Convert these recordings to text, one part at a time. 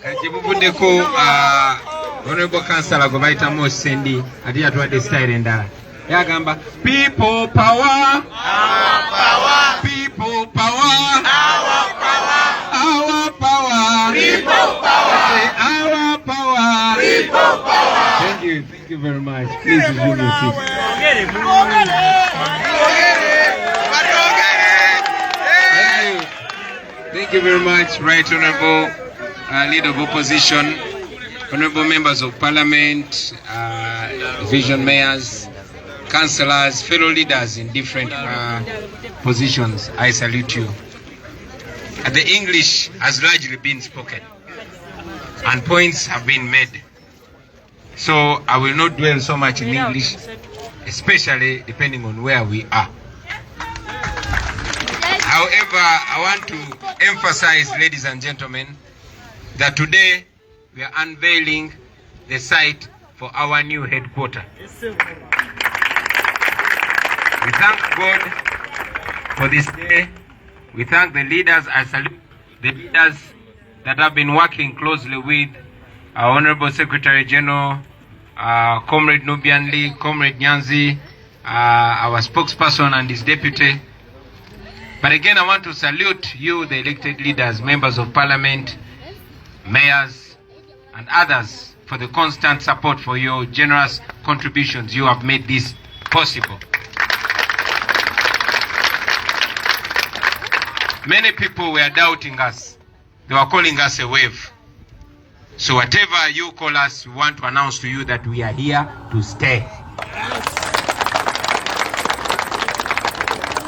Kajibubudeko Honorable Councillor Gobaita Mosendi ati yatwadde style endala. Yagamba people power, our power, people power, our power, our power, people power, our power, people power. Thank you very much. Please resume your seat. Thank you very much, Right Honorable Leader of Opposition, Honorable Members of Parliament, Division Mayors, Councillors, fellow leaders in different positions. I salute you. The English has largely been spoken and points have been made. So I will not dwell so much in English, especially depending on where we are. However, I want to emphasize, ladies and gentlemen, that today we are unveiling the site for our new headquarters. We thank God for this day. We thank the leaders. I salute the leaders that have been working closely with our Honorable Secretary General, Comrade Nubian Lee, Comrade Nyanzi, our spokesperson and his deputy. But again, I want to salute you, the elected leaders, members of Parliament, mayors, and others for the constant support, for your generous contributions. You have made this possible. Many people were doubting us. They were calling us a wave. So whatever you call us, we want to announce to you that we are here to stay.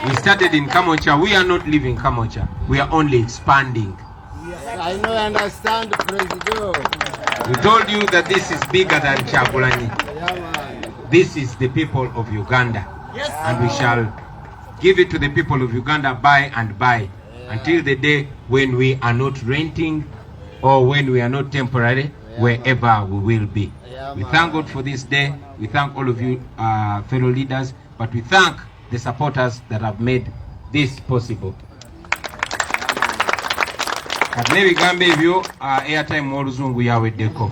We started in Kamwokya. We are not leaving Kamwokya. We are only expanding. Yes, I know, understand, President. We told you that this is bigger than Kyagulanyi. This is the people of Uganda. Yes. And we shall give it to the people of Uganda by and by, until the day when we are not renting or when we are not temporary, wherever we will be. We thank God for this day. We thank all of you fellow leaders, but we thank the supporters that have made this possible. Maybe Gambe view airtime oluzungu yaweddeko.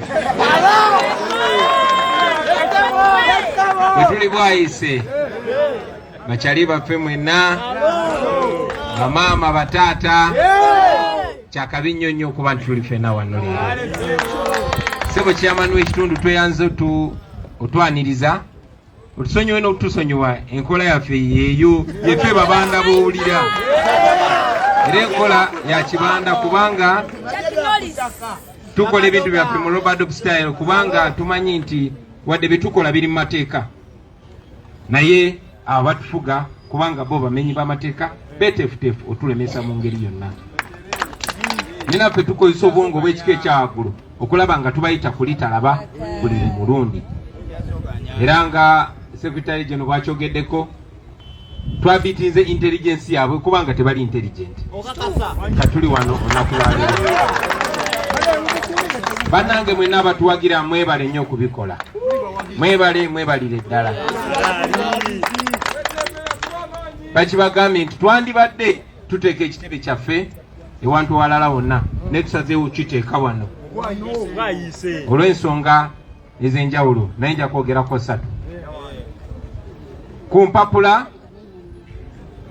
Wetuli bwayise bachali baffe mwenna bamama batata kyakabi nnyo nnyo okuba nti tuli ffenna wano leero. Sebo kyamanu ekitundu tweyanze otwaniriza otusonyiwe n'okutusonyiwa enkola yaffe yeeyo yeffe babanda b'owulira. Era enkola ya kibanda kubanga tukola ebintu byaffe mu Robert style, kubanga tumanyi nti wadde bitukola biri mu mateeka, naye abatufuga kubanga bo bamenyi b'amateeka beteefuteefu otulemesa mu ngeri yonna. Ninaffe tukozesa obwongo bw'ekika ekyawaggulu okulaba nga tubayita kulitalaba buli mulundi. Era nga Secretary General bw'akyogeddeko, twabitinze intelligence yaabwe kubanga tebali intelligent. Katuli wano olunaku lwaleero. Bannange mwenna abatuwagira mwebale nnyo okubikola. Mwebalire ddala. Bakibagambye nti twandibadde tuteeka ekitebe kyaffe ewantu walala wonna ne tusazeewo kiteeka wano olw'ensonga ez'enjawulo, naye nja kwogerako 3. Ku mpapula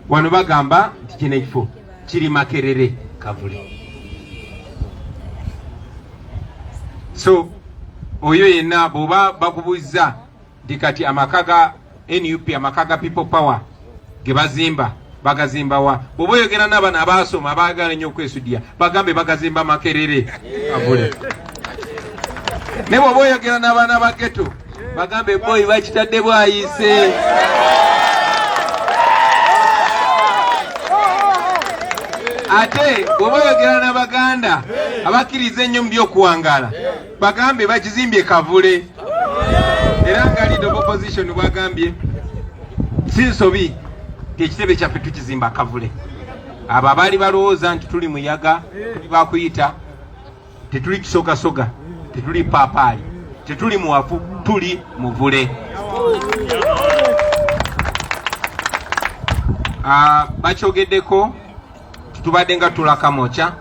wano bagamba nti kino ekifo kiri Makerere-Kavule. So oyo yenna bw'oba bakubuuza nti kati amaka ga NUP, amaka ga people power ge bazimba bagazimba wa, bw'oba oyogera n'abaana abaasoma abaagala ennyo okwesudya bagambe bagazimba Makerere-Kavule. Ne bw'oba oyogera n'abaana ba ghetto bagambe boyi bakitadde bwayise. Ate bw'oba oyogera n'Abaganda abakkiriza ennyo mu by'okuwangaala bagambe bakizimbye Kavule. Era nga leader of opposition bwagambye si nsobi ekitebe kyaffe tukizimba Kavule. Abo abaali balowooza nti tuli muyaga, tuli bakuyita, tetuli kisogasoga, tetuli paapaali, tetuli muwafu, tuli muvule. Bakyogeddeko tubadde nga tula Kamwokya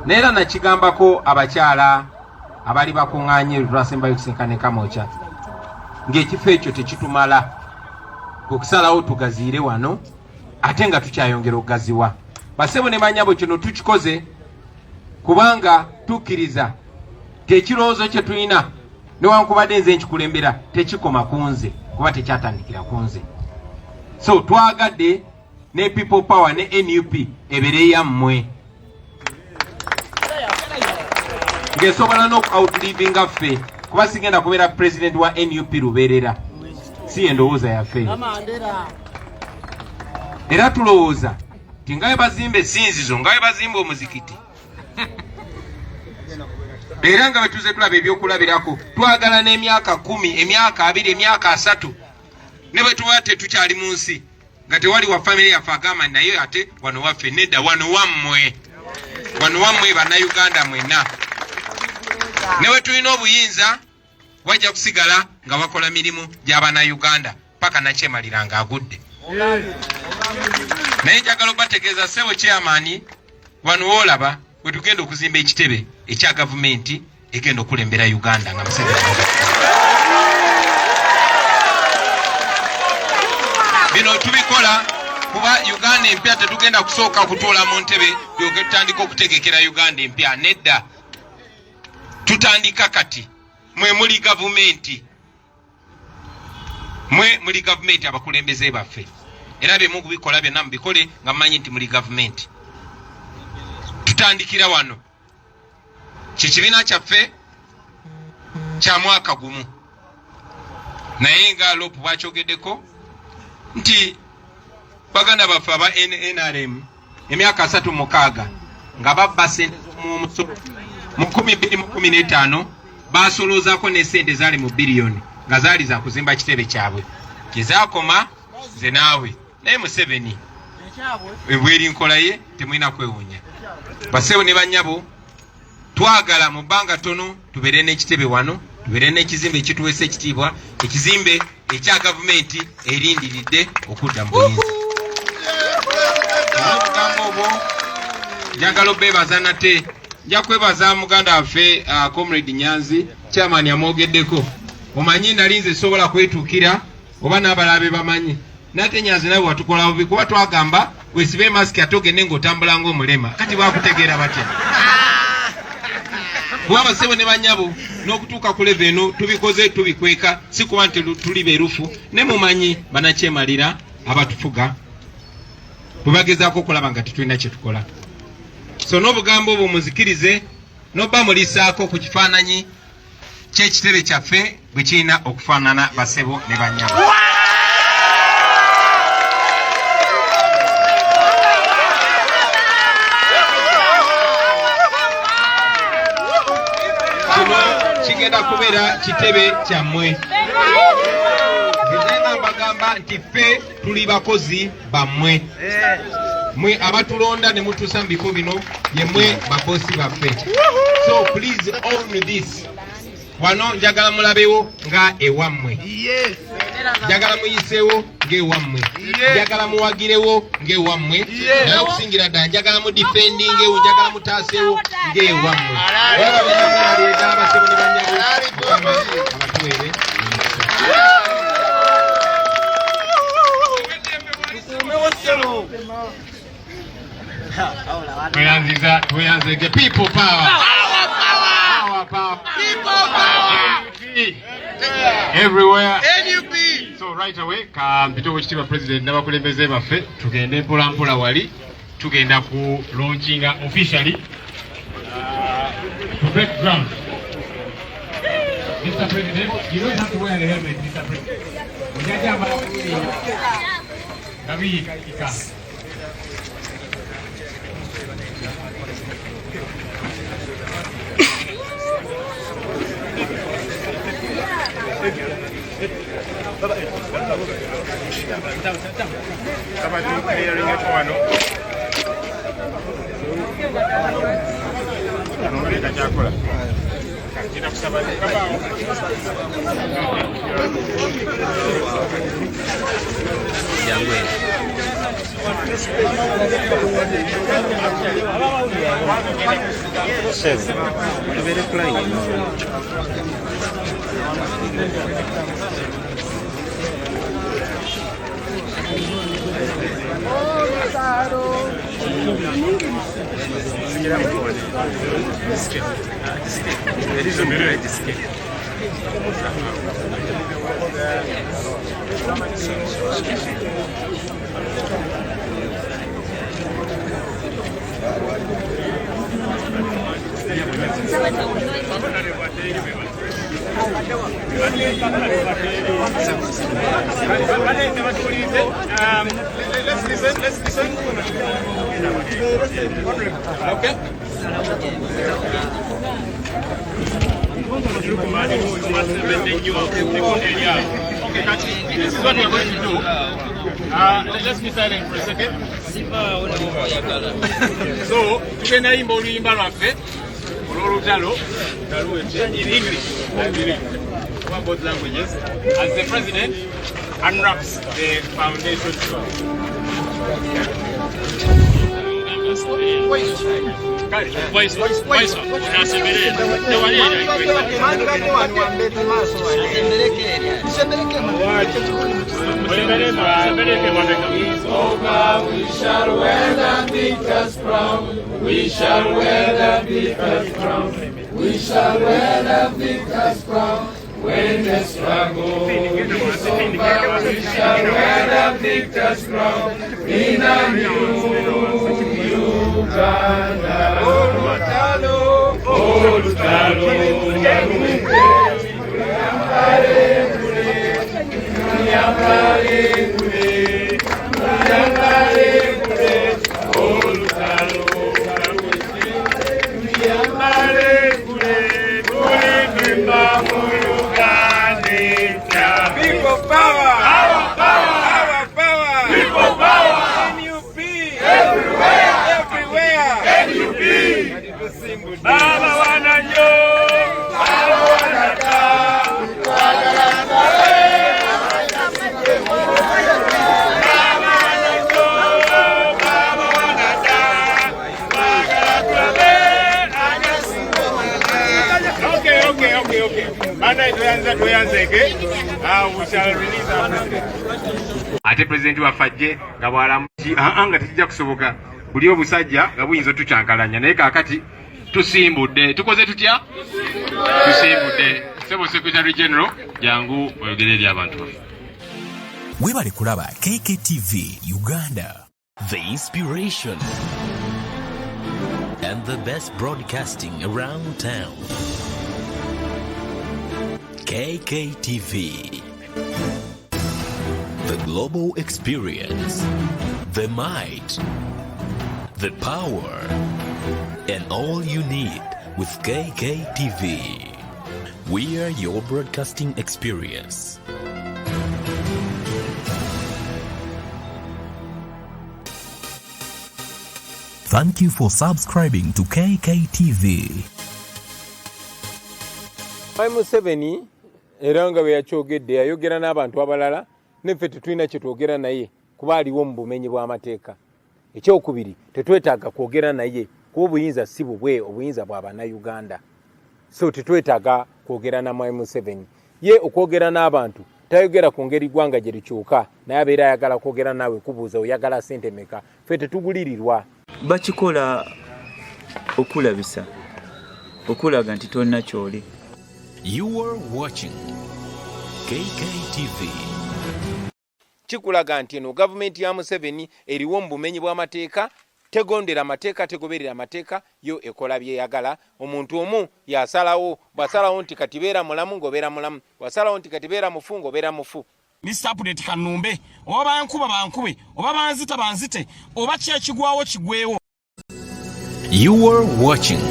Neera nakigambako abakyala abali bakuŋŋaanye lwasembayo kusinkana Kamwokya ng'ekifo ekyo tekitumala okusalawo tugaziire wano ate nga tukyayongera okugaziwa. Basebo ne banyabo kino tukikoze kubanga tukkiriza ng'ekirowoozo kye tulina newankubadde nze nkikulembera tekikoma ku nze kuba tekyatandikira ku nze. So twagadde ne people power ne NUP ebeere yammwe ng'esobola n'oku-outlivinga ffe kuba sigenda kubeera president wa NUP lubeerera, si endowooza yaffe. Era tulowooza ti nga bwe bazimba essinzizo nga bwe bazimba omuzikiti era nga bwe tuze tulaba ebyokulabirako twagala n'emyaka 10 emyaka 2 emyaka 3 ne bwe tuba tetukyali mu nsi nga tewali wa family yaffe agamba naye ate wano waffe nedda wano wammwe bannayuganda mwenna. Ne bwe tulina obuyinza wajja kusigala nga bakola mirimu gy'abannayuganda paka nakyemalira ng'agudde. Naye njagala obategeeza ssebo chairman wano woolaba bwe tugenda okuzimba ekitebe ekya gavumenti egenda okulembera Uganda nga Museveni. Bino tubikola kuba Uganda empya tetugenda kusooka kutuula mu ntebe byoke tutandika okutegekera Uganda empya. Nedda, tutandika kati. Mwe muli gavumenti abakulembeze baffe era bye mukubikola byonna mubikole nga mmanyi nti muli gavumenti. Tutandikira wano kikibiina kyaffe kya mwaka gumu naye nga lopu bwakyogeddeko nti baganda baffe aba NRM emyaka 36 nga babba sente z'omusolo mu 2015 basoloozaako ne sente zaali mu biliyoni nga zaali za kuzimba kitebe kyabwe kyezakoma nze naawe naye Museveni ebweri nkola ye temulina kwewuunya. Basebo ne bannyabo twagala mu bbanga ttono tubeere n'ekitebe wano, tubeere n'ekizimbe ekituweesa ekitiibwa, ekizimbe ekya gavumenti erindiridde okudda mu buyinza. Obugambo obwo njagala obeebaza nate, nja kwebaza muganda waffe Comrade Nyanzi chairman amwogeddeko. Omanyi nali nze sobola kwetuukira oba n'abalabe bamanyi nate Nyanzi nawe watukola bubi kuba twagamba wesibe masiki atogende ng'otambula ng'omulema kati bwakutegeera batya. Kuba basebo ne bannyabo n'okutuuka ku level eno tubikoze tubikweka si kuba nti tuli beerufu ne mumanyi banakyemalira abatufuga bwe bagezaako okulaba nga tetulina kye tukola. So n'obugambo obwo muzikirize n'obba mulisaako ku kifaananyi ky'ekitebe kyaffe bwe kirina okufaanana basebo ne bannyabo. Kigenda kubeera kitebe kyammwe. Nze mbagamba nti ffe tuli bakozi bammwe. Mwe abatulonda ne mutuusa mu bifo bino ye mwe babosi baffe. So please own this. Wano njagala mulabewo nga ewammwe. Njagala muyiseewo ng'ewammwe. Njagala muwagirewo ng'ewammwe. Naye okusingira ddala njagala mu defendingewo, njagala mutaaseewo ng'ewammwe. Abasebo ne bannyabo abatuweere. Tweyanzige people power. People power. Everywhere. NUP. So right away mpita owekitiibwa president n'abakulembeze baffe tugende mpola mpola wali tugenda ku launchinga officially to break ground. Mr. President, you don't have to wear the helmet, Mr. President. Let's listen. Okay. This is what we're going to do. Let's be silent for a second. So, tugenda yimba oluyimba lwaffe olw'olutalo in English, I believe, both languages, as the president unwraps the foundation stone. We shall wear the victor's crown. We shall wear the victor's crown. We shall wear the victor's crown. When the struggle is over, we shall wear the victor's crown in a new Uganda. Oh, people power! Our power! Our power! People power! NUP! Everywhere! Everywhere! NUP! Baba wananyo! Baba wanata! Okay. We shall release our president. Ate president wafajje nga bwalamuki nga tekijja kusoboka buli obusajja nga buyinza tucyankalanya naye kaakati tusimbudde tukoze tutya tusimbudde Sebo Secretary General jangu oyogere eri abantu baffe. Webale kulaba KKTV Uganda, the inspiration and the best broadcasting around town. KKTV, the global experience, the might, the power, and all you need with KKTV. We are your broadcasting experience. Thank you for subscribing to KKTV. Museveni era nga bwe yakyogedde yayogera n'abantu abalala neffe tetulina kye twogera naye kuba aliwo mu bumenyi bw'amateeka. Ekyokubiri tetwetaaga kwogera naye kuba obuyinza si bubwe, obuyinza bwa bannayuganda. So tetwetaaga kwogera na Mwai Museveni. Ye okwogera n'abantu tayogera ku ngeri ggwanga gye likyuka naye abeera ayagala kwogera naawe kubuuza oyagala ssente meka. Ffe tetugulirirwa. Bakikola okulabisa okulaga nti tolina kyoli. You are watching KKTV. Chikulaga nti eno gavumenti ya Museveni eriwo mu bumenyi bw'amateeka, tegondera amateeka, tegoberera amateeka, yo ekola byeyagala. Omuntu omu yasalawo, bwasalawo nti kati beera mulamu ng'obeera mulamu, bwasalawo nti kati beera mufu ng'obeera mufu. Mr. Update kanumbe, oba bankuba bankube, oba banzita banzite, oba kyekigwawo kigwewo. You are watching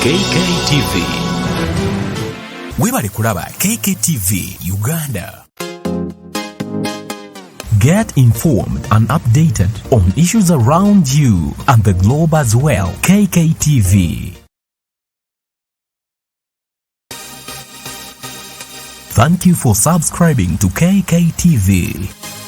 KKTV. Webale kulaba KKTV Uganda. Get informed and updated on issues around you and the globe as well. KKTV. Thank you for subscribing to KKTV.